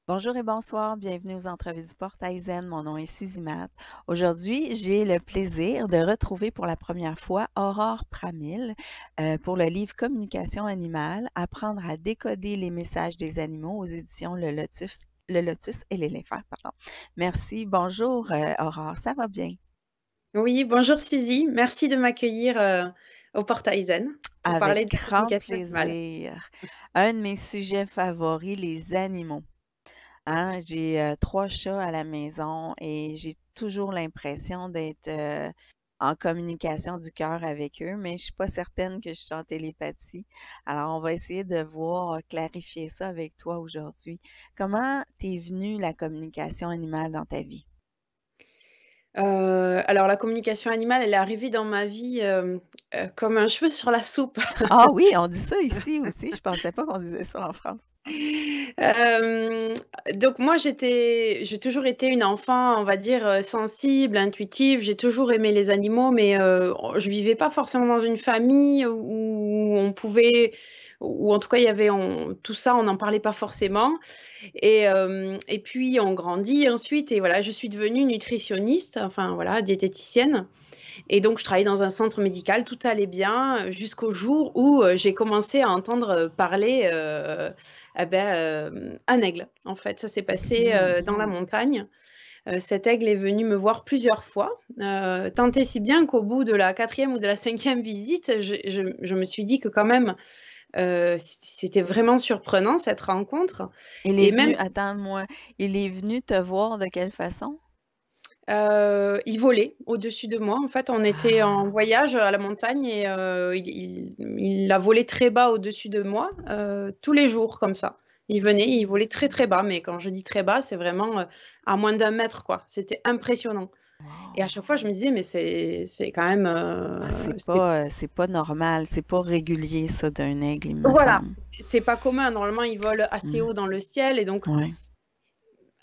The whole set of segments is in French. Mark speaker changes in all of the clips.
Speaker 1: Bonjour et bonsoir, bienvenue aux entrevues du Portail Zen. Mon nom est Suzy Matt. Aujourd'hui, j'ai le plaisir de retrouver pour la première fois Aurore Pramil pour le livre Communication animale, apprendre à décoder les messages des animaux aux éditions Le Lotus et l'éléphant. Pardon. Merci, bonjour Aurore, ça va bien?
Speaker 2: Oui, bonjour Suzy, merci de m'accueillir au Portail Zen pour
Speaker 1: Avec
Speaker 2: parler de la
Speaker 1: grand
Speaker 2: communication animale.
Speaker 1: plaisir. Un de mes sujets favoris, les animaux. Hein, j'ai 3 chats à la maison et j'ai toujours l'impression d'être, en communication du cœur avec eux, mais je suis pas certaine que je suis en télépathie. Alors on va essayer de voir, clarifier ça avec toi aujourd'hui. Comment t'es venue la communication animale dans ta vie?
Speaker 2: Alors la communication animale, elle est arrivée dans ma vie comme un cheveu sur la soupe.
Speaker 1: Ah oui, on dit ça ici aussi, je pensais pas qu'on disait ça en France.
Speaker 2: Euh, donc moi, j'ai toujours été une enfant, on va dire, sensible, intuitive. J'ai toujours aimé les animaux, mais je vivais pas forcément dans une famille où on pouvait, ou en tout cas, il y avait tout ça, on n'en parlait pas forcément. Et puis on grandit ensuite, et voilà, je suis devenue nutritionniste, enfin voilà, diététicienne. Et donc je travaillais dans un centre médical, tout allait bien jusqu'au jour où j'ai commencé à entendre parler un aigle. En fait, ça s'est passé
Speaker 1: Mmh.
Speaker 2: dans la montagne. Cet aigle est venu me voir plusieurs fois, tant et si bien qu'au bout de la quatrième ou de la cinquième visite, je me suis dit que quand même, c'était vraiment surprenant cette rencontre.
Speaker 1: Il est
Speaker 2: Et même
Speaker 1: venu attends-moi, il est venu te voir de quelle façon?
Speaker 2: Il volait au-dessus de moi. En fait, on était en
Speaker 1: Ah!
Speaker 2: voyage à la montagne et il a volé très bas au-dessus de moi, tous les jours comme ça. Il venait, il volait très très bas, mais quand je dis très bas, c'est vraiment à moins d'un mètre, quoi. C'était impressionnant. Et à
Speaker 1: Wow!
Speaker 2: chaque fois, je me disais, mais c'est quand même,
Speaker 1: Ah,
Speaker 2: c'est
Speaker 1: c'est pas normal, c'est pas régulier ça d'un aigle, il me
Speaker 2: voilà,
Speaker 1: semble.
Speaker 2: c'est pas commun. Normalement, il vole assez
Speaker 1: Mmh.
Speaker 2: haut dans le ciel, et donc
Speaker 1: Ouais.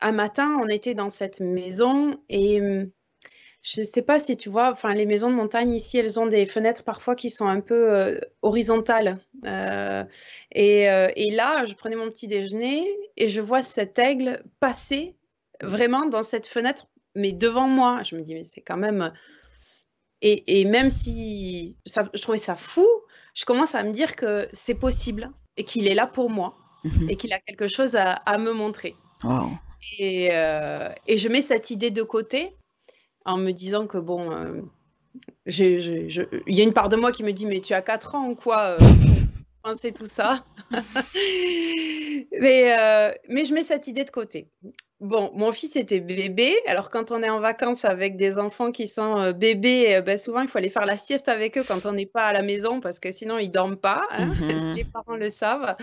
Speaker 2: un matin, on était dans cette maison et je sais pas si tu vois, enfin, les maisons de montagne ici, elles ont des fenêtres parfois qui sont un peu horizontales. Et là, je prenais mon petit déjeuner et je vois cet aigle passer vraiment dans cette fenêtre, mais devant moi. Je me dis, mais c'est quand même. Et même si je trouvais ça fou, je commence à me dire que c'est possible et qu'il est là pour moi
Speaker 1: Mmh.
Speaker 2: et qu'il a quelque chose à me montrer.
Speaker 1: Wow.
Speaker 2: Et je mets cette idée de côté en me disant que bon, il y a une part de moi qui me dit, mais tu as 4 ans ou quoi pour penser tout ça. Mais je mets cette idée de côté. Bon, mon fils était bébé. Alors, quand on est en vacances avec des enfants qui sont bébés, ben, souvent, il faut aller faire la sieste avec eux quand on n'est pas à la maison parce que sinon, ils dorment pas, hein.
Speaker 1: Mmh.
Speaker 2: Les parents le savent.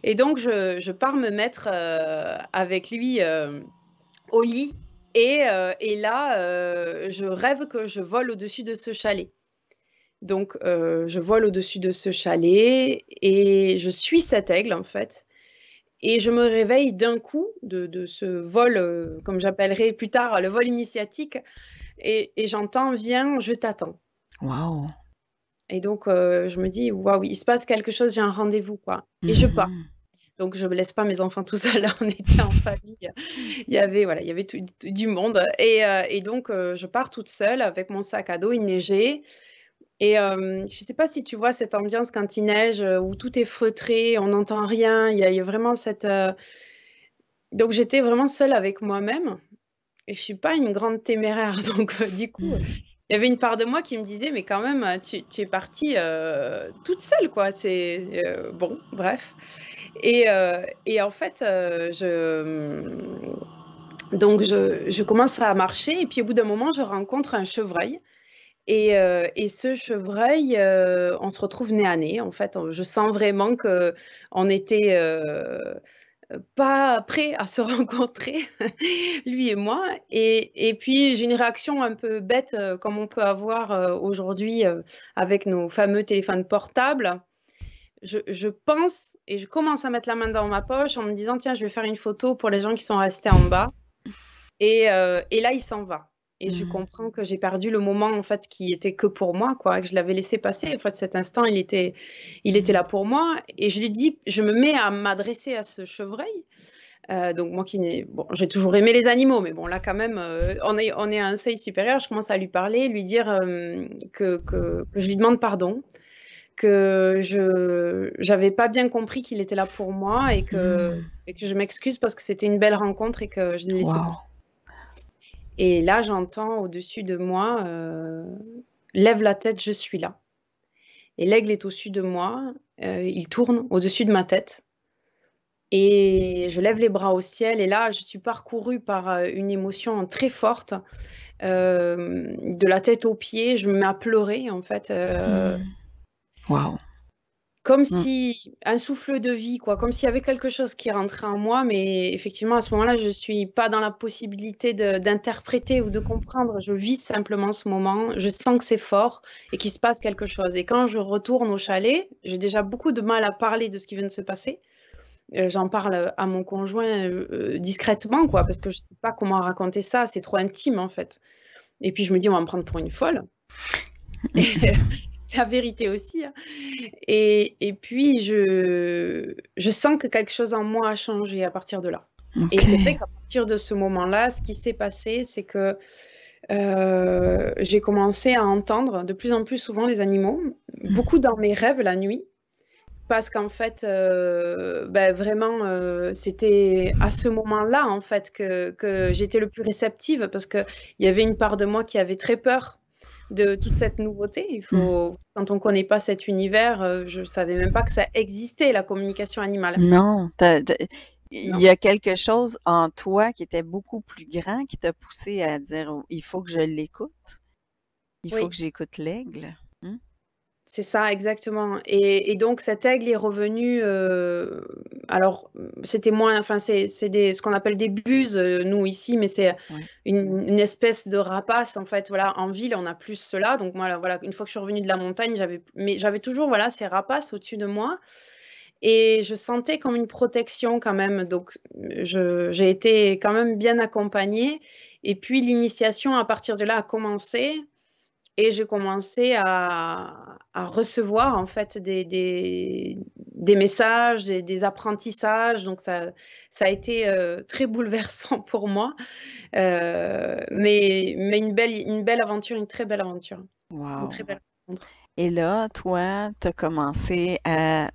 Speaker 2: Et donc, je pars me mettre avec lui au lit. Et là, je rêve que je vole au-dessus de ce chalet. Donc, je vole au-dessus de ce chalet et je suis cet aigle, en fait. Et je me réveille d'un coup de ce vol, comme j'appellerai plus tard le vol initiatique, et j'entends: «Viens, je t'attends».
Speaker 1: Wow.
Speaker 2: Et donc, je me dis: «Waouh, il se passe quelque chose, j'ai un rendez-vous, quoi», et je pars.
Speaker 1: Mmh.
Speaker 2: Donc je ne laisse pas mes enfants tout seuls, on était en famille. Il y avait, voilà, il y avait du monde, et donc je pars toute seule avec mon sac à dos, il neigeait. Et je sais pas si tu vois cette ambiance quand il neige, où tout est feutré, on n'entend rien, il y a vraiment cette, donc j'étais vraiment seule avec moi-même, et je suis pas une grande téméraire donc du coup,
Speaker 1: Mmh.
Speaker 2: il y avait une part de moi qui me disait: «Mais quand même, tu es partie, toute seule, quoi». C'est, bon, bref. Et en fait, donc je commence à marcher, et puis au bout d'un moment, je rencontre un chevreuil. Et ce chevreuil, on se retrouve nez à nez. En fait, je sens vraiment qu'on était, pas prêts à se rencontrer, lui et moi. Et puis j'ai une réaction un peu bête, comme on peut avoir, aujourd'hui, avec nos fameux téléphones portables. Je pense et je commence à mettre la main dans ma poche en me disant: «Tiens, je vais faire une photo pour les gens qui sont restés en bas». Et là, il s'en va, et je
Speaker 1: Mmh.
Speaker 2: comprends que j'ai perdu le moment, en fait, qui était que pour moi, quoi, que je l'avais laissé passer. En fait, cet instant, il était
Speaker 1: Mmh.
Speaker 2: là pour moi, et je lui dis, je me mets à m'adresser à ce chevreuil, Donc moi qui n'ai bon, j'ai toujours aimé les animaux, mais bon là quand même, on est à un seuil supérieur. Je commence à lui parler, lui dire, que je lui demande pardon, que je j'avais pas bien compris qu'il était là pour moi
Speaker 1: Mmh.
Speaker 2: et que je m'excuse parce que c'était une belle rencontre et que je l'ai laissé
Speaker 1: Wow!
Speaker 2: partir. Et là, j'entends au-dessus de moi, «Lève la tête, je suis là». Et l'aigle est au-dessus de moi, il tourne au-dessus de ma tête et je lève les bras au ciel et là, je suis parcourue par, une émotion très forte, de la tête aux pieds. Je me mets à pleurer en fait,
Speaker 1: Mmh. Wow!
Speaker 2: comme
Speaker 1: Mmh.
Speaker 2: si un souffle de vie quoi, comme s'il y avait quelque chose qui rentrait en moi, mais effectivement à ce moment-là, je suis pas dans la possibilité d'interpréter ou de comprendre. Je vis simplement ce moment, je sens que c'est fort et qu'il se passe quelque chose et quand je retourne au chalet, j'ai déjà beaucoup de mal à parler de ce qui vient de se passer. J'en parle, à mon conjoint, discrètement quoi, parce que je sais pas comment raconter ça, c'est trop intime en fait et puis je me dis: «On va me prendre pour une folle» et la vérité aussi, hein. Et puis je sens que quelque chose en moi a changé à partir de là. Et c'est vrai
Speaker 1: OK.
Speaker 2: qu'à partir de ce moment-là, ce qui s'est passé, c'est que, j'ai commencé à entendre de plus en plus souvent les animaux,
Speaker 1: Mmh.
Speaker 2: beaucoup dans mes rêves la nuit, parce qu'en fait, vraiment, c'était à ce moment-là, en fait, que j'étais le plus réceptive parce qu'il y avait une part de moi qui avait très peur de toute cette nouveauté.
Speaker 1: Mmh.
Speaker 2: Quand on connaît pas cet univers, je savais même pas que ça existait la communication animale.
Speaker 1: Non, tu il
Speaker 2: Non.
Speaker 1: y a quelque chose en toi qui était beaucoup plus grand qui t'a poussé à dire: «Oh, il faut que je l'écoute, il faut
Speaker 2: Oui,
Speaker 1: que j'écoute l'aigle». Mmh.
Speaker 2: c'est ça exactement et donc cet aigle est revenu, alors, c'était moins enfin c'est des ce qu'on appelle des buses, nous ici, mais c'est
Speaker 1: Ouais.
Speaker 2: une espèce de rapace en fait, voilà. En ville, on a plus cela donc moi, là, voilà, une fois que je suis revenue de la montagne, j'avais toujours, voilà, ces rapaces au-dessus de moi et je sentais comme une protection quand même donc j'ai été quand même bien accompagnée et puis l'initiation à partir de là a commencé et j'ai commencé à recevoir en fait des messages, des apprentissages donc ça a été, très bouleversant pour moi, mais une belle aventure, une très belle aventure. Une très
Speaker 1: Wow!
Speaker 2: belle rencontre.
Speaker 1: Et là, toi, tu as commencé à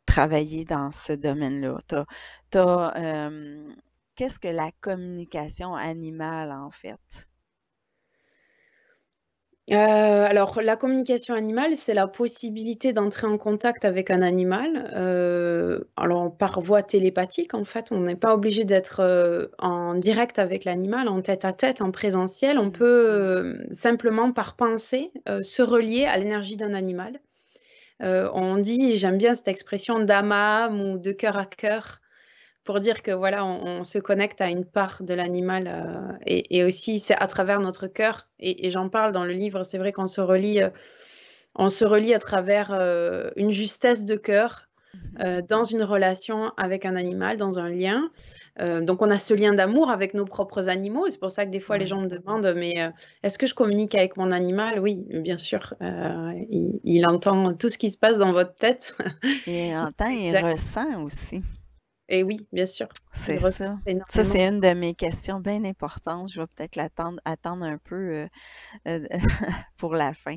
Speaker 1: travailler dans ce domaine-là. Tu as, qu'est-ce que la communication animale, en fait?
Speaker 2: Alors la communication animale, c'est la possibilité d'entrer en contact avec un animal, alors par voie télépathique en fait. On n'est pas obligé d'être, en direct avec l'animal, en tête à tête, en présentiel. On
Speaker 1: Mmh.
Speaker 2: peut, simplement par pensée, se relier à l'énergie d'un animal. On dit j'aime bien cette expression d'âme à âme ou de cœur à cœur. Pour dire que voilà, on se connecte à une part de l'animal, et aussi c'est à travers notre cœur et j'en parle dans le livre. C'est vrai on se relie à travers, une justesse de cœur,
Speaker 1: Mmh.
Speaker 2: dans une relation avec un animal, dans un lien. Donc on a ce lien d'amour avec nos propres animaux et c'est pour ça que des fois les
Speaker 1: Ouais.
Speaker 2: gens me demandent: «Mais, est-ce que je communique avec mon animal?» Oui, bien sûr, il entend tout ce qui se passe dans votre tête.
Speaker 1: Et il entend, il
Speaker 2: Exact
Speaker 1: ressent aussi.
Speaker 2: et oui, bien sûr, il
Speaker 1: C'est
Speaker 2: ressent
Speaker 1: ça. Ça,
Speaker 2: énormément.
Speaker 1: c'est une de mes questions bien importantes. Je vais peut-être attendre un peu, heu, pour la fin.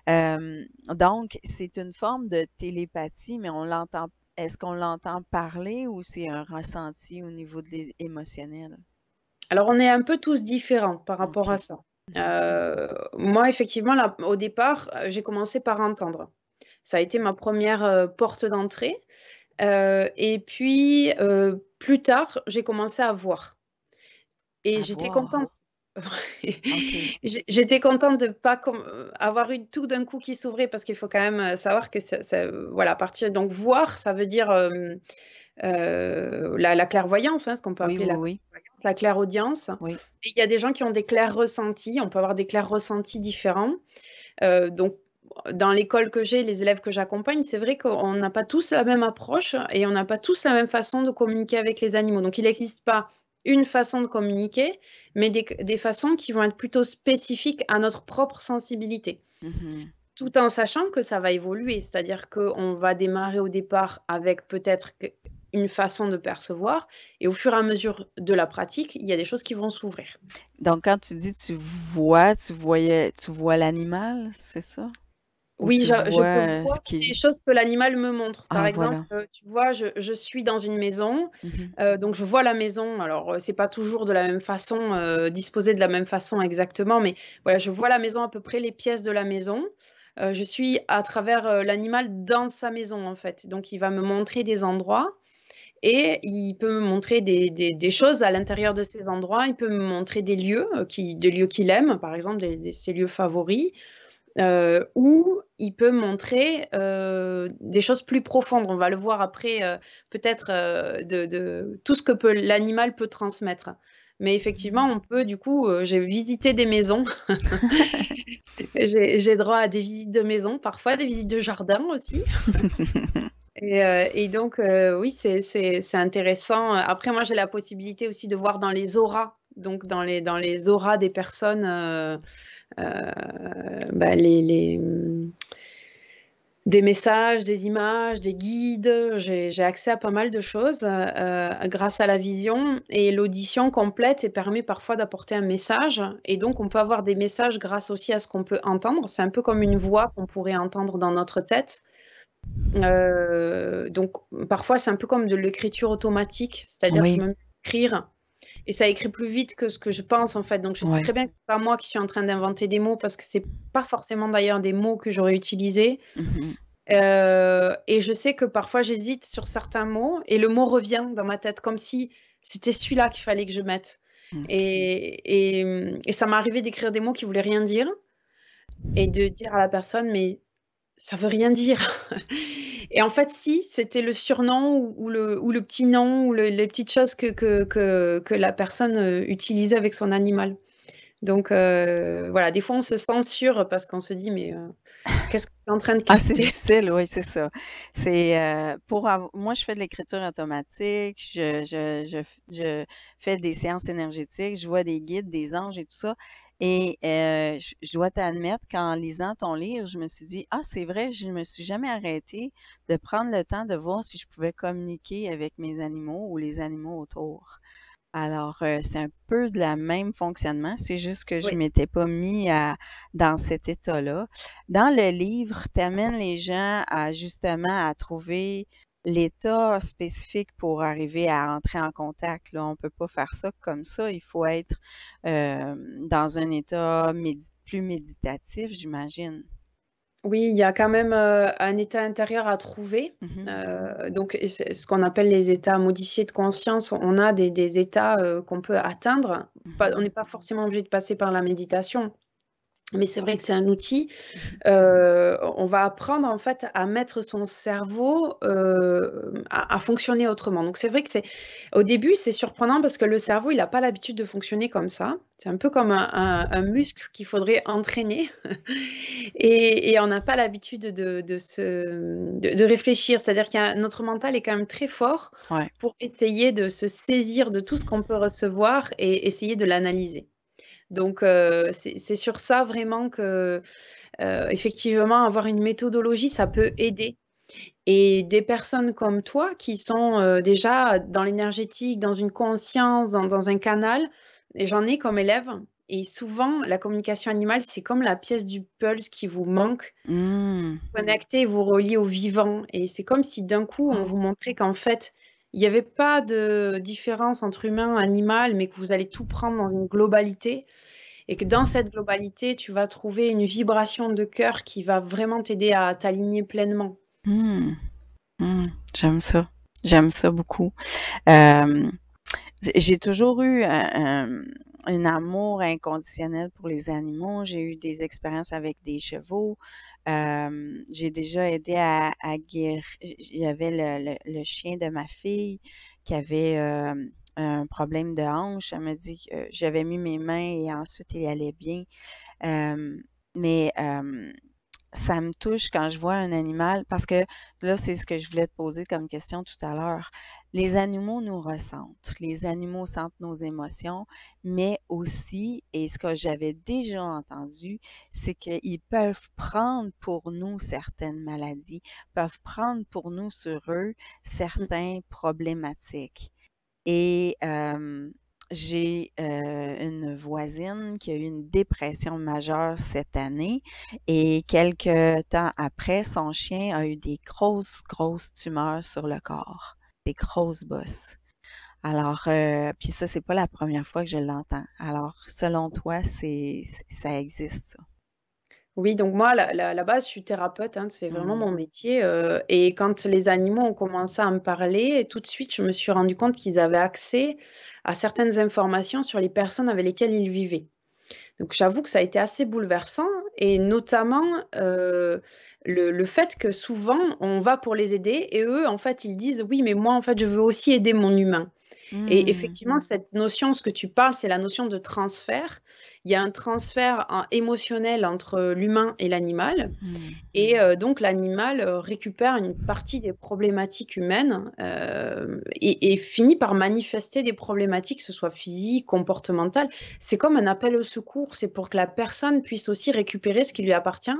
Speaker 1: Donc c'est une forme de télépathie, mais on l'entend est-ce qu'on l'entend parler ou c'est un ressenti au niveau de émotionnel?
Speaker 2: Alors, on est un peu tous différents par rapport à
Speaker 1: OK.
Speaker 2: ça.
Speaker 1: Mmh.
Speaker 2: Moi, effectivement, là, au départ, j'ai commencé par entendre. Ça a été ma première porte d'entrée, et puis, plus tard, j'ai commencé à voir et
Speaker 1: À
Speaker 2: j'étais
Speaker 1: voir.
Speaker 2: contente.
Speaker 1: OK.
Speaker 2: J'étais contente de pas avoir eu tout d'un coup qui s'ouvrait parce qu'il faut quand même, savoir que voilà, à partir donc voir, ça veut dire, la clairvoyance, hein, ce qu'on peut
Speaker 1: Oui,
Speaker 2: appeler
Speaker 1: oui,
Speaker 2: la
Speaker 1: oui.
Speaker 2: clairvoyance, la clairaudience
Speaker 1: Oui.
Speaker 2: et il y a des gens qui ont des clairs ressentis, on peut avoir des clairs ressentis différents. Donc dans l'école que j'ai, les élèves que j'accompagne, c'est vrai qu'on n'a pas tous la même approche et on n'a pas tous la même façon de communiquer avec les animaux. Donc il n'existe pas une façon de communiquer, mais des façons qui vont être plutôt spécifiques à notre propre sensibilité.
Speaker 1: Mmh.
Speaker 2: Tout en sachant que ça va évoluer, c'est-à-dire qu'on va démarrer au départ avec peut-être une façon de percevoir et au fur et à mesure de la pratique, il y a des choses qui vont s'ouvrir.
Speaker 1: Donc, quand tu dis tu vois l'animal, c'est ça? Ou
Speaker 2: Oui,
Speaker 1: tu
Speaker 2: je
Speaker 1: vois
Speaker 2: peux
Speaker 1: ce
Speaker 2: voir des
Speaker 1: qui...
Speaker 2: choses que l'animal me montre. Par
Speaker 1: Ah,
Speaker 2: exemple,
Speaker 1: voilà.
Speaker 2: tu vois, je suis dans une maison,
Speaker 1: Mhm.
Speaker 2: donc je vois la maison. Alors, c'est pas toujours de la même façon, disposée de la même façon exactement, mais voilà, je vois la maison, à peu près les pièces de la maison. Je suis à travers l'animal dans sa maison, en fait. Donc, il va me montrer des endroits et il peut me montrer des choses à l'intérieur de ces endroits. Il peut me montrer des lieux qu'il aime, par exemple, ses lieux favoris. Ou il peut montrer des choses plus profondes. On va le voir après, peut-être de tout ce que l'animal peut transmettre. Mais effectivement, on peut, du coup, j'ai visité des maisons. J'ai droit à des visites de maison, parfois des visites de jardin aussi. Et donc, oui, c'est intéressant. Après, moi, j'ai la possibilité aussi de voir dans les auras, donc dans les auras des personnes, bah, des messages, des images, des guides. J'ai accès à pas mal de choses grâce à la vision et l'audition complète et permet parfois d'apporter un message. Et donc, on peut avoir des messages grâce aussi à ce qu'on peut entendre. C'est un peu comme une voix qu'on pourrait entendre dans notre tête. Donc, parfois, c'est un peu comme de l'écriture automatique, c'est-à-dire que je
Speaker 1: Oui,
Speaker 2: me mets à écrire et ça écrit plus vite que ce que je pense en fait. Donc, je sais
Speaker 1: oui.
Speaker 2: très bien que c'est pas moi qui suis en train d'inventer des mots parce que c'est pas forcément d'ailleurs des mots que j'aurais utilisés.
Speaker 1: Mhm.
Speaker 2: Et je sais que parfois j'hésite sur certains mots et le mot revient dans ma tête comme si c'était celui-là qu'il fallait que je mette.
Speaker 1: OK.
Speaker 2: Et ça m'est arrivé d'écrire des mots qui voulaient rien dire et de dire à la personne, mais ça veut rien dire. Et en fait, si, c'était le surnom ou le petit nom ou les petites choses que la personne utilisait avec son animal. Donc voilà, des fois on se censure parce qu'on se dit, mais qu'est-ce que tu es en train de
Speaker 1: Ah, c'est
Speaker 2: capter?
Speaker 1: difficile, oui, c'est ça. C'est moi, je fais de l'écriture automatique, je fais des séances énergétiques, je vois des guides, des anges et tout ça. Et je dois t'admettre qu'en lisant ton livre, je me suis dit, ah, c'est vrai, je ne me suis jamais arrêtée de prendre le temps de voir si je pouvais communiquer avec mes animaux ou les animaux autour. Alors, c'est un peu de la même fonctionnement, c'est juste que je
Speaker 2: Oui.
Speaker 1: m'étais pas mis dans cet état-là. Dans le livre, tu amènes les gens à justement à trouver l'état spécifique pour arriver à entrer en contact, là. On peut pas faire ça comme ça. Il faut être dans un état plus méditatif, j'imagine.
Speaker 2: Oui, il y a quand même un état intérieur à trouver.
Speaker 1: Mhm.
Speaker 2: Donc, et c'est ce qu'on appelle les états modifiés de conscience. On a des états qu'on peut atteindre. On n'est
Speaker 1: Mhm.
Speaker 2: pas forcément obligé de passer par la méditation, mais c'est vrai que c'est un outil.
Speaker 1: Mhm.
Speaker 2: On va apprendre en fait à mettre son cerveau à fonctionner autrement. Donc c'est vrai que au début c'est surprenant parce que le cerveau il n'a pas l'habitude de fonctionner comme ça. C'est un peu comme un muscle qu'il faudrait entraîner et on n'a pas l'habitude de réfléchir. C'est-à-dire notre mental est quand même très fort
Speaker 1: Ouais.
Speaker 2: pour essayer de se saisir de tout ce qu'on peut recevoir et essayer de l'analyser. Donc c'est sur ça vraiment que effectivement, avoir une méthodologie, ça peut aider. Et des personnes comme toi qui sont déjà dans l'énergétique, dans une conscience, dans un canal, et j'en ai comme élève. Et souvent, la communication animale, c'est comme la pièce du puzzle qui vous manque.
Speaker 1: Hmm.
Speaker 2: Connecter, vous relier au vivant. Et c'est comme si d'un coup, on
Speaker 1: Wow.
Speaker 2: vous montrait qu'en fait, il n'y avait pas de différence entre humain et animal, mais que vous allez tout prendre dans une globalité et que dans cette globalité, tu vas trouver une vibration de cœur qui va vraiment t'aider à t'aligner pleinement.
Speaker 1: Hmm. Hmm. J'aime ça. J'aime ça beaucoup. Euh, j'ai toujours eu un amour inconditionnel pour les animaux. J'ai eu des expériences avec des chevaux. J'ai déjà aidé à guérir. Il y avait le chien de ma fille qui avait un problème de hanche. Elle m'a dit que j'avais mis mes mains et ensuite il allait bien. Euh, mais ça me touche quand je vois un animal, parce que là, c'est ce que je voulais te poser comme question tout à l'heure. Les animaux nous ressentent, les animaux sentent nos émotions, mais aussi, et ce que j'avais déjà entendu, c'est qu'ils peuvent prendre pour nous certaines maladies, peuvent prendre pour nous sur eux
Speaker 2: Mmh.
Speaker 1: certaines problématiques. Et j'ai une voisine qui a eu une dépression majeure cette année et quelque temps après, son chien a eu des grosses, grosses tumeurs sur le corps, des grosses bosses. Alors, puis ça, c'est pas la première fois que je l'entends. Alors, selon toi, ça existe, ça?
Speaker 2: Oui, donc moi, à la base, je suis thérapeute, hein, c'est vraiment
Speaker 1: Hmm.
Speaker 2: mon métier. Et quand les animaux ont commencé à me parler, tout de suite, je me suis rendu compte qu'ils avaient accès à certaines informations sur les personnes avec lesquelles ils vivaient. Donc j'avoue que ça a été assez bouleversant et notamment le fait que souvent on va pour les aider et eux en fait ils disent oui mais moi en fait je veux aussi aider mon humain. Et
Speaker 1: Hmm.
Speaker 2: effectivement, cette notion, ce que tu parles, c'est la notion de transfert. Il y a un transfert émotionnel entre l'humain et l'animal.
Speaker 1: Hmm.
Speaker 2: Et donc, l'animal récupère une partie des problématiques humaines et finit par manifester des problématiques, que ce soit physiques, comportementales. C'est comme un appel au secours. C'est pour que la personne puisse aussi récupérer ce qui lui appartient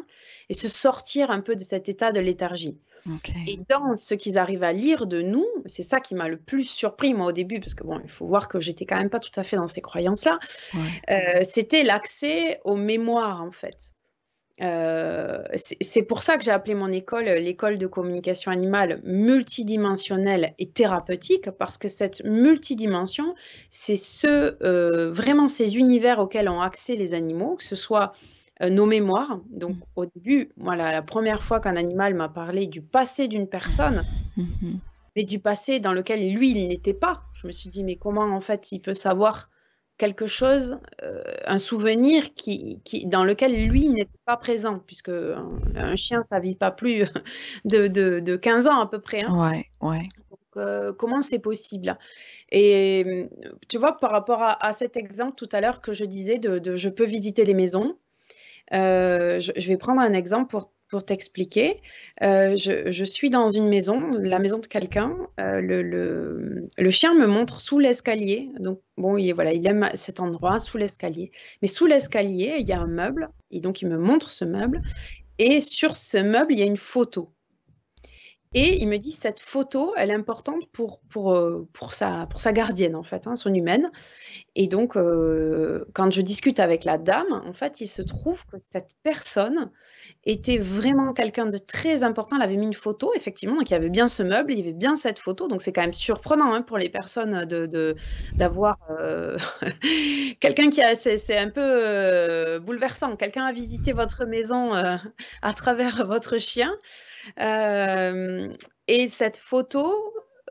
Speaker 2: et se sortir un peu de cet état de léthargie.
Speaker 1: OK.
Speaker 2: Et dans ce qu'ils arrivent à lire de nous, c'est ça qui m'a le plus surpris, moi, au début, parce que bon, il faut voir que j'étais quand même pas tout à fait dans ces croyances-là.
Speaker 1: Ouais.
Speaker 2: C'était l'accès aux mémoires, en fait. C'est pour ça que j'ai appelé mon école l'école de communication animale multidimensionnelle et thérapeutique, parce que cette multidimension, c'est vraiment ces univers auxquels ont accès les animaux, que ce soit nos mémoires. Donc
Speaker 1: Hmm.
Speaker 2: au début, moi, la première fois qu'un animal m'a parlé du passé d'une personne,
Speaker 1: Mhm.
Speaker 2: mais du passé dans lequel lui, il n'était pas. Je me suis dit, mais comment en fait il peut savoir quelque chose, un souvenir dans lequel lui n'était pas présent, puisque un chien, ça vit pas plus de 15 ans à peu près. Hein.
Speaker 1: Ouais, ouais.
Speaker 2: Donc, comment c'est possible? Et tu vois, par rapport à cet exemple tout à l'heure que je disais je peux visiter les maisons, je vais prendre un exemple pour t'expliquer. Je suis dans une maison, la maison de quelqu'un. Le chien me montre sous l'escalier. Donc, bon, voilà, il aime cet endroit, sous l'escalier. Mais sous l'escalier, il y a un meuble. Et donc, il me montre ce meuble. Et sur ce meuble, il y a une photo. Et il me dit, cette photo, elle est importante pour sa gardienne, en fait, hein, son humaine. Et donc, quand je discute avec la dame, en fait, il se trouve que cette personne était vraiment quelqu'un de très important. Elle avait mis une photo, effectivement, donc il y avait bien ce meuble, il y avait bien cette photo, donc c'est quand même surprenant hein, pour les personnes d'avoir quelqu'un qui a. C'est un peu bouleversant. Quelqu'un a visité votre maison à travers votre chien. Euh, et cette photo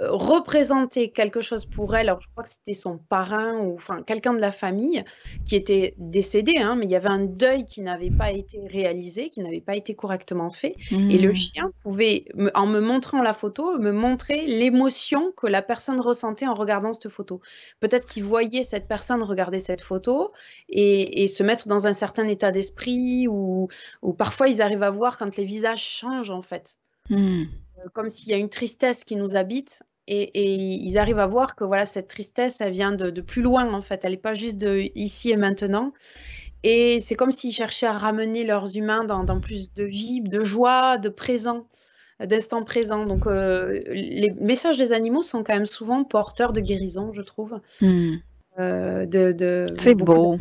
Speaker 2: représentait quelque chose pour elle. Alors, je crois que c'était son parrain ou enfin quelqu'un de la famille qui était décédé, hein, mais il y avait un deuil qui n'avait pas été réalisé, qui n'avait pas été correctement fait. Et le
Speaker 1: Hmm.
Speaker 2: chien pouvait, en me montrant la photo, me montrer l'émotion que la personne ressentait en regardant cette photo. Peut-être qu'il voyait cette personne regarder cette photo et se mettre dans un certain état d'esprit ou parfois ils arrivent à voir quand les visages changent en fait
Speaker 1: Hmm.
Speaker 2: comme s'il y a une tristesse qui nous habite et ils arrivent à voir que voilà cette tristesse elle vient de plus loin en fait elle n'est pas juste de ici et maintenant et c'est comme s'ils cherchaient à ramener leurs humains dans plus de vie de joie de présent d'instant présent donc les messages des animaux sont quand même souvent porteurs de guérison je trouve
Speaker 1: Hmm.
Speaker 2: de
Speaker 1: C'est
Speaker 2: beaucoup
Speaker 1: beau.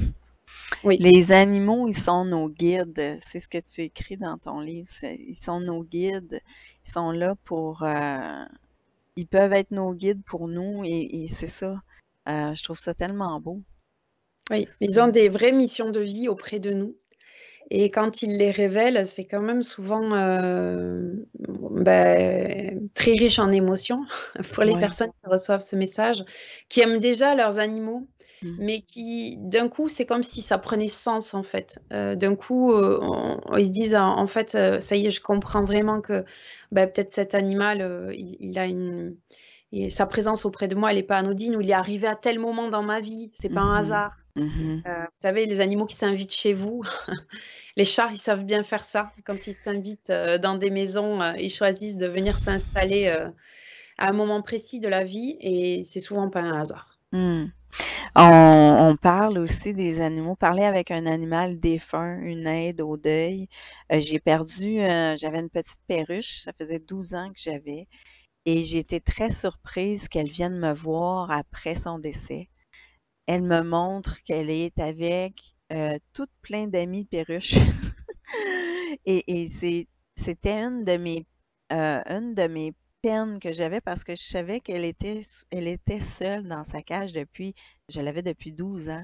Speaker 2: oui.
Speaker 1: Les animaux, ils sont nos guides. C'est ce que tu écris dans ton livre. Ils sont nos guides. Ils sont là pour... ils peuvent être nos guides pour nous et c'est ça. Je trouve ça tellement beau.
Speaker 2: Oui, ils ont
Speaker 1: C'est-
Speaker 2: des vraies missions de vie auprès de nous. Et quand ils les révèlent, c'est quand même souvent très riche en émotions pour les
Speaker 1: Ouais.
Speaker 2: personnes qui reçoivent ce message, qui aiment déjà leurs animaux,
Speaker 1: Mm.
Speaker 2: mais qui, d'un coup, c'est comme si ça prenait sens, en fait. D'un coup, ils se disent, en fait, ça y est, je comprends vraiment que peut-être cet animal, il a sa présence auprès de moi, elle n'est pas anodine, ou il est arrivé à tel moment dans ma vie, c'est pas un
Speaker 1: Mhm.
Speaker 2: hasard.
Speaker 1: Mhm.
Speaker 2: Vous savez, les animaux qui s'invitent chez vous, les chats, ils savent bien faire ça. Quand ils s'invitent dans des maisons, ils choisissent de venir s'installer à un moment précis de la vie et c'est souvent pas un hasard.
Speaker 1: Hmm. On parle aussi des animaux. Parler avec un animal défunt, une aide au deuil. J'ai perdu, j'avais une petite perruche, ça faisait 12 ans que j'avais, et j'ai été très surprise qu'elle vienne me voir après son décès. Elle me montre qu'elle est avec toute plein d'amis perruches. Et c'était une de mes peines que j'avais parce que je savais elle était seule dans sa cage je l'avais depuis 12 ans.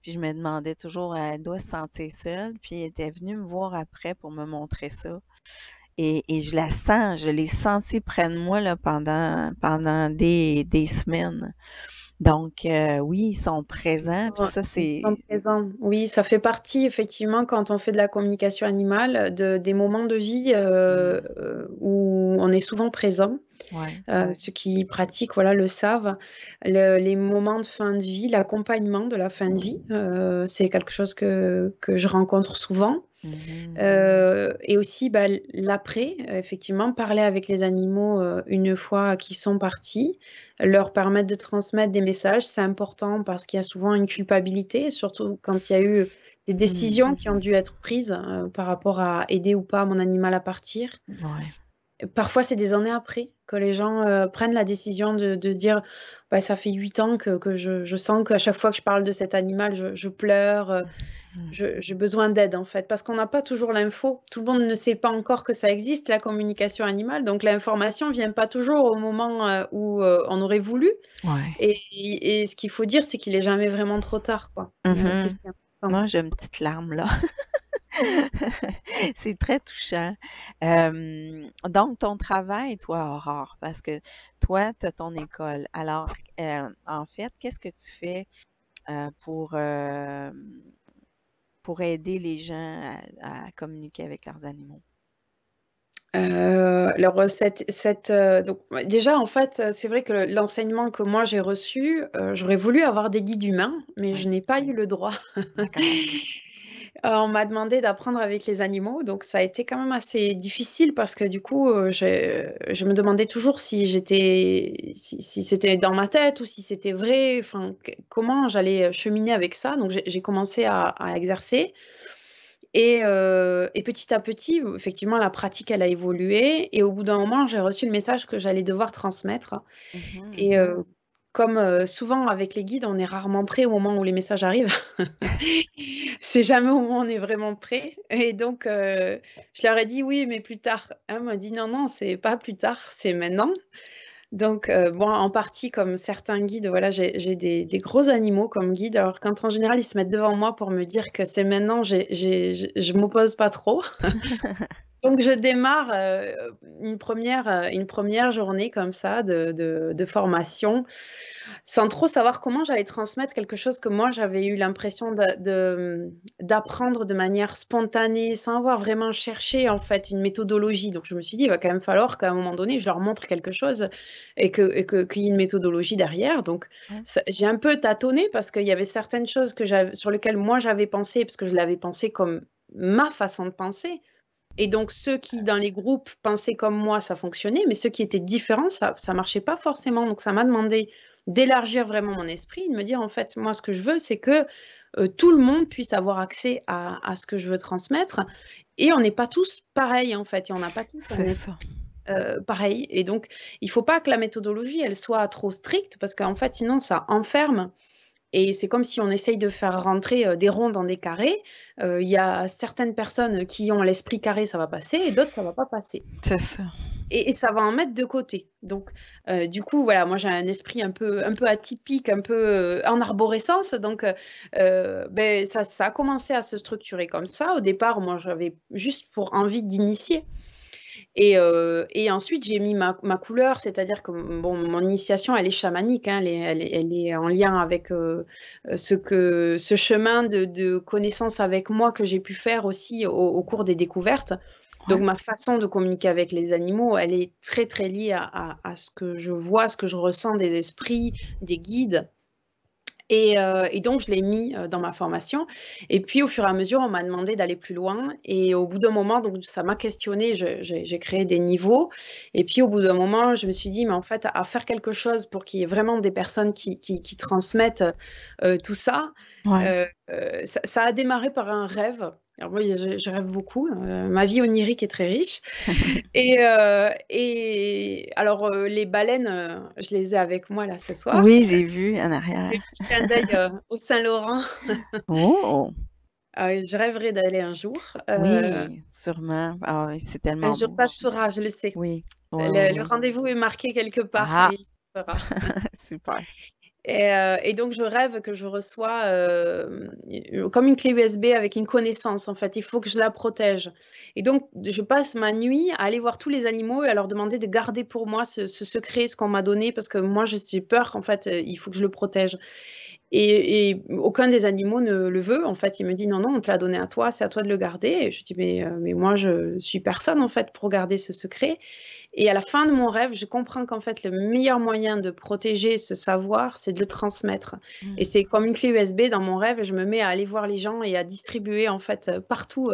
Speaker 1: Puis je me demandais toujours, elle doit se sentir seule. Puis elle était venue me voir après pour me montrer ça. Et je la sens, je l'ai sentie près de moi là, pendant des semaines. Donc, oui, ils sont présents. Puis ça,
Speaker 2: Ils sont
Speaker 1: c'est...
Speaker 2: présents. Oui, ça fait partie effectivement quand on fait de la communication animale des moments de vie
Speaker 1: Hmm.
Speaker 2: où on est souvent présent.
Speaker 1: Ouais.
Speaker 2: Ceux qui pratiquent, voilà, le savent. Les moments de fin de vie, l'accompagnement de la fin de vie, c'est quelque chose que je rencontre souvent.
Speaker 1: Mhm.
Speaker 2: Et aussi bah, l'après, effectivement, parler avec les animaux une fois qu'ils sont partis, leur permettre de transmettre des messages, c'est important parce qu'il y a souvent une culpabilité, surtout quand il y a eu des
Speaker 1: Hmm.
Speaker 2: décisions qui ont dû être prises par rapport à aider ou pas mon animal à partir.
Speaker 1: Ouais.
Speaker 2: Parfois, c'est des années après que les gens prennent la décision de se dire, bah, ça fait 8 ans que je sens qu'à chaque fois que je parle de cet animal, je pleure,
Speaker 1: Hmm.
Speaker 2: j'ai besoin d'aide en fait, parce qu'on n'a pas toujours l'info. Tout le monde ne sait pas encore que ça existe, la communication animale, donc l'information vient pas toujours au moment où on aurait voulu.
Speaker 1: Ouais.
Speaker 2: Et ce qu'il faut dire, c'est qu'il est jamais vraiment trop tard, quoi. C'est ce
Speaker 1: Mhm.
Speaker 2: qui est important.
Speaker 1: Moi, j'ai une petite larme là. C'est très touchant. Donc, ton travail, toi, Aurore, parce que toi, tu as ton école. Alors, en fait, qu'est-ce que tu fais pour aider les gens à communiquer avec leurs animaux?
Speaker 2: Alors, donc, ouais, déjà, en fait, c'est vrai que l'enseignement que moi j'ai reçu, j'aurais voulu avoir des guides humains, mais je
Speaker 1: Oui,
Speaker 2: n'ai pas eu le droit.
Speaker 1: d'accord.
Speaker 2: On m'a demandé d'apprendre avec les animaux, donc ça a été quand même assez difficile parce que du coup, je me demandais toujours si c'était dans ma tête ou si c'était vrai, enfin, comment j'allais cheminer avec ça. Donc j'ai commencé à exercer. Et petit à petit, effectivement, la pratique, elle a évolué. Et au bout d'un moment, j'ai reçu le message que j'allais devoir transmettre.
Speaker 1: Mhm.
Speaker 2: Et comme souvent avec les guides, on est rarement prêt au moment où les messages arrivent. C'est jamais au moment où on est vraiment prêt. Et donc, je leur ai dit oui, mais plus tard. Elle m'a dit non, non, c'est pas plus tard, c'est maintenant. Donc, bon, en partie, comme certains guides, voilà, j'ai des gros animaux comme guides. Alors, quand en général, ils se mettent devant moi pour me dire que c'est maintenant, je m'oppose pas trop. Donc, je démarre une première journée comme ça de formation sans trop savoir comment j'allais transmettre quelque chose que moi j'avais eu l'impression d'apprendre de manière spontanée, sans avoir vraiment cherché en fait une méthodologie. Donc je me suis dit, il va quand même falloir qu'à un moment donné, je leur montre quelque chose qu'il y ait une méthodologie derrière. Donc
Speaker 1: Ouais.
Speaker 2: j'ai un peu tâtonné parce qu'il y avait certaines choses sur lesquelles moi j'avais pensé, parce que je l'avais pensé comme ma façon de penser. Et donc, ceux qui, dans les groupes, pensaient comme moi, ça fonctionnait, mais ceux qui étaient différents, ça marchait pas forcément. Donc, ça m'a demandé d'élargir vraiment mon esprit, de me dire, en fait, moi, ce que je veux, c'est que tout le monde puisse avoir accès à ce que je veux transmettre. Et on n'est pas tous pareils, en fait, et on n'a pas tous un
Speaker 1: C'est
Speaker 2: esprit
Speaker 1: ça.
Speaker 2: pareil. Et donc, il faut pas que la méthodologie, elle soit trop stricte, parce qu'en fait, sinon, ça enferme et c'est comme si on essaye de faire rentrer des ronds dans des carrés. Il y a certaines personnes qui ont l'esprit carré, ça va passer, et d'autres, ça va pas passer.
Speaker 1: C'est ça.
Speaker 2: Et ça va en mettre de côté. Donc, du coup, voilà, moi j'ai un esprit un peu atypique, un peu en arborescence. Donc, ben, ça a commencé à se structurer comme ça. Au départ, moi, j'avais juste pour envie d'initier. Et ensuite, j'ai mis ma couleur, c'est-à-dire que bon, mon initiation, elle est chamanique, hein, elle est en lien avec ce chemin de connaissance avec moi que j'ai pu faire aussi au cours des découvertes. Donc,
Speaker 1: Ouais.
Speaker 2: ma façon de communiquer avec les animaux, elle est très, très liée à ce que je vois, ce que je ressens des esprits, des guides. Et donc, je l'ai mis dans ma formation. Et puis, au fur et à mesure, on m'a demandé d'aller plus loin. Et au bout d'un moment, donc, ça m'a questionné. J'ai créé des niveaux. Et puis, au bout d'un moment, je me suis dit, mais en fait, à faire quelque chose pour qu'il y ait vraiment des personnes qui transmettent tout ça,
Speaker 1: Ouais.
Speaker 2: ça a démarré par un rêve. Alors, moi, je rêve beaucoup. Ma vie onirique est très riche. Et alors, les baleines, je les ai avec moi là ce soir.
Speaker 1: Oui, j'ai vu en
Speaker 2: Des
Speaker 1: arrière.
Speaker 2: petits clins d'œil au Saint-Laurent.
Speaker 1: Oh!
Speaker 2: Je rêverais d'aller un jour.
Speaker 1: Oui, sûrement. Ah oui, c'est
Speaker 2: Un
Speaker 1: tellement
Speaker 2: jour,
Speaker 1: beau.
Speaker 2: ça se fera, je le sais.
Speaker 1: Oui, oui, oui,
Speaker 2: Le
Speaker 1: oui.
Speaker 2: rendez-vous est marqué quelque part
Speaker 1: Ah!
Speaker 2: et il se fera.
Speaker 1: Super.
Speaker 2: Et donc, je rêve que je reçois comme une clé USB avec une connaissance, en fait. Il faut que je la protège. Et donc, je passe ma nuit à aller voir tous les animaux et à leur demander de garder pour moi ce secret, ce qu'on m'a donné, parce que moi, j'ai peur, en fait, il faut que je le protège. Et aucun des animaux ne le veut. En fait, il me dit non, non, on te l'a donné à toi, c'est à toi de le garder. Et je dis mais moi, je suis personne en fait pour garder ce secret. Et à la fin de mon rêve, je comprends qu'en fait, le meilleur moyen de protéger ce savoir, c'est de le transmettre. Et
Speaker 1: Mm.
Speaker 2: c'est comme une clé USB dans mon rêve, et je me mets à aller voir les gens et à distribuer en fait partout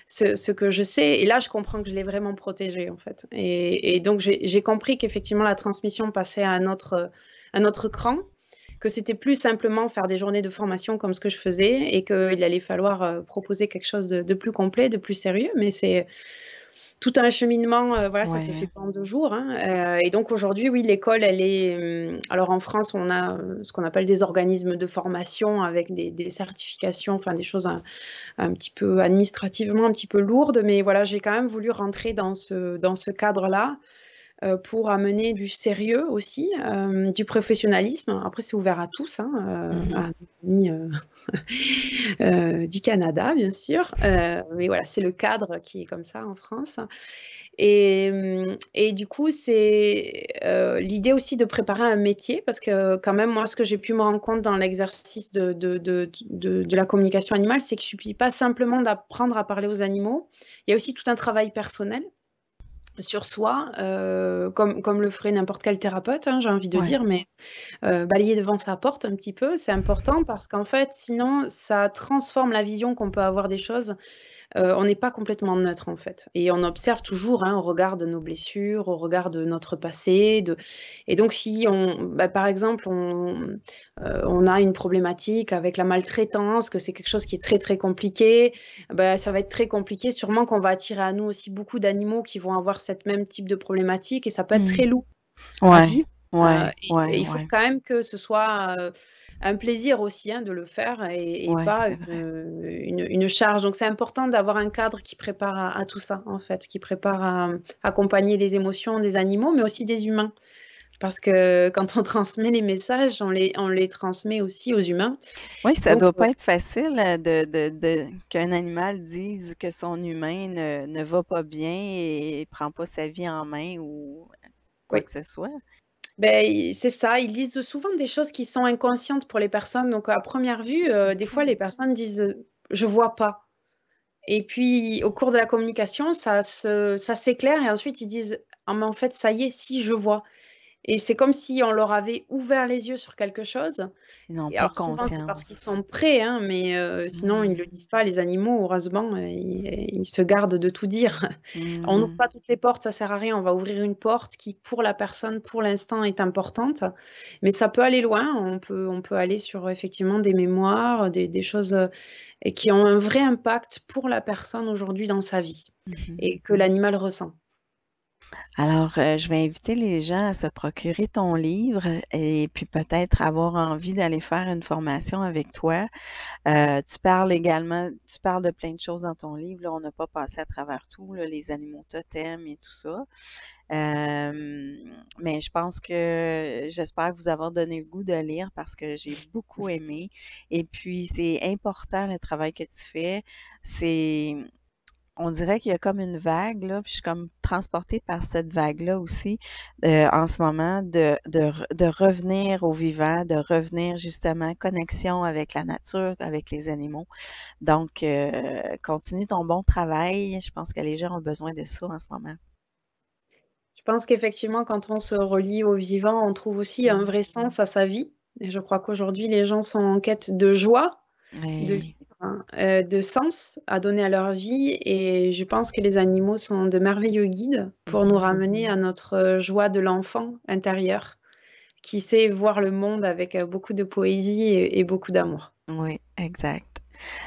Speaker 2: ce que je sais. Et là, je comprends que je l'ai vraiment protégé en fait. Et donc, j'ai compris qu'effectivement, la transmission passait à un autre cran, que c'était plus simplement faire des journées de formation comme ce que je faisais et qu'il allait falloir proposer quelque chose de plus complet, de plus sérieux. Mais c'est tout un cheminement, voilà, ça se fait
Speaker 1: Ouais,
Speaker 2: pas en 2 jours, hein, et donc aujourd'hui, oui, l'école, elle est, alors en France, on a, ce qu'on appelle des organismes de formation avec des certifications, enfin des choses un petit peu administrativement un petit peu lourdes, mais voilà, j'ai quand même voulu rentrer dans ce cadre-là, pour amener du sérieux aussi, du professionnalisme. Après, c'est ouvert à tous, hein,
Speaker 1: mhm.
Speaker 2: à nos amis, du Canada, bien sûr. Mais voilà, c'est le cadre qui est comme ça en France. Et du coup, c'est l'idée aussi de préparer un métier, parce que quand même, moi, ce que j'ai pu me rendre compte dans l'exercice de la communication animale, c'est qu'il ne suffit pas simplement d'apprendre à parler aux animaux. Il y a aussi tout un travail personnel sur soi, comme le ferait n'importe quel thérapeute, hein, j'ai envie de
Speaker 1: Ouais.
Speaker 2: dire, mais balayer devant sa porte un petit peu, c'est important parce qu'en fait, sinon, ça transforme la vision qu'on peut avoir des choses. On n'est pas complètement neutre, en fait, et on observe toujours, hein, au regard de nos blessures, au regard de notre passé, et donc si par exemple, on a une problématique avec la maltraitance, que c'est quelque chose qui est très, très compliqué, bah, ça va être très compliqué. Sûrement qu'on va attirer à nous aussi beaucoup d'animaux qui vont avoir cette même type de problématique, et ça peut être
Speaker 1: Mm.
Speaker 2: très lourd à
Speaker 1: Ouais,
Speaker 2: vivre. Et
Speaker 1: ouais,
Speaker 2: il faut
Speaker 1: ouais.
Speaker 2: quand même que ce soit un plaisir aussi, hein, de le faire, et
Speaker 1: Ouais,
Speaker 2: pas
Speaker 1: c'est vrai.
Speaker 2: une charge. Donc c'est important d'avoir un cadre qui prépare à tout ça, en fait, qui prépare à accompagner les émotions des animaux, mais aussi des humains. Parce que quand on transmet les messages, on les transmet aussi aux humains.
Speaker 1: Oui, ça
Speaker 2: Donc
Speaker 1: doit pas être facile qu'un animal dise que son humain ne va pas bien et prend pas sa vie en main ou quoi
Speaker 2: oui,
Speaker 1: que ce soit.
Speaker 2: ben, c'est ça. Ils disent souvent des choses qui sont inconscientes pour les personnes. Donc à première vue, des fois
Speaker 1: OK.
Speaker 2: les personnes disent je vois pas. Et puis, au cours de la communication, ça s'éclaire, et ensuite ils disent ah, mais en fait, ça y est, si je vois. Et c'est comme si on leur avait ouvert les yeux sur quelque chose.
Speaker 1: Ils n'ont
Speaker 2: Et
Speaker 1: pas
Speaker 2: alors, souvent, c'est parce qu'ils
Speaker 1: conscience.
Speaker 2: sont prêts, hein, mais sinon, ils ne
Speaker 1: Mmh.
Speaker 2: le disent pas. Les animaux, heureusement, ils se gardent de tout dire. On n'ouvre
Speaker 1: Mmh.
Speaker 2: pas toutes les portes, ça sert à rien. On va ouvrir une porte qui, pour la personne, pour l'instant, est importante. Mais ça peut aller loin. On peut aller sur, effectivement, des mémoires, des choses et qui ont un vrai impact pour la personne aujourd'hui dans sa vie
Speaker 1: Mmh.
Speaker 2: et que l'animal ressent.
Speaker 1: Alors, je vais inviter les gens à se procurer ton livre et puis peut-être avoir envie d'aller faire une formation avec toi. Tu parles de plein de choses dans ton livre, là, on n'a pas passé à travers tout, là, les animaux totems et tout ça. Mais je pense que j'espère vous avoir donné le goût de lire parce que j'ai beaucoup aimé. Et puis, c'est important le travail que tu fais. C'est On dirait qu'il y a comme une vague, là, puis je suis comme transportée par cette vague-là aussi, en ce moment, de revenir au vivant, de revenir justement connexion avec la nature, avec les animaux. Donc, continue ton bon travail. Je pense que les gens ont besoin de ça en ce moment.
Speaker 2: Je pense qu'effectivement, quand on se relie au vivant, on trouve aussi un
Speaker 1: Mm.
Speaker 2: vrai sens à sa vie. Et je crois qu'aujourd'hui, les gens sont en quête de joie, de vivre,
Speaker 1: Oui.
Speaker 2: hein, de sens à donner à leur vie. Et je pense que les animaux sont de merveilleux guides pour nous
Speaker 1: Mhm.
Speaker 2: ramener à notre joie de l'enfant intérieur qui sait voir le monde avec beaucoup de poésie et beaucoup d'amour.
Speaker 1: Oui, exact.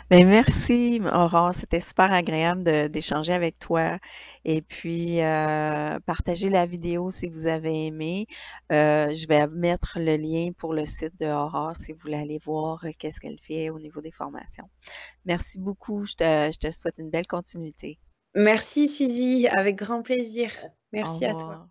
Speaker 1: Ben merci, Aurore. C'était super agréable d'échanger avec toi. Et puis, partagez la vidéo si vous avez aimé. Je vais mettre le lien pour le site de Aurore si vous voulez aller voir qu'est-ce qu'elle fait au niveau des formations. Merci beaucoup. Je te souhaite une belle continuité.
Speaker 2: Merci, Suzy, avec grand plaisir.
Speaker 1: Au
Speaker 2: Merci à toi.
Speaker 1: revoir.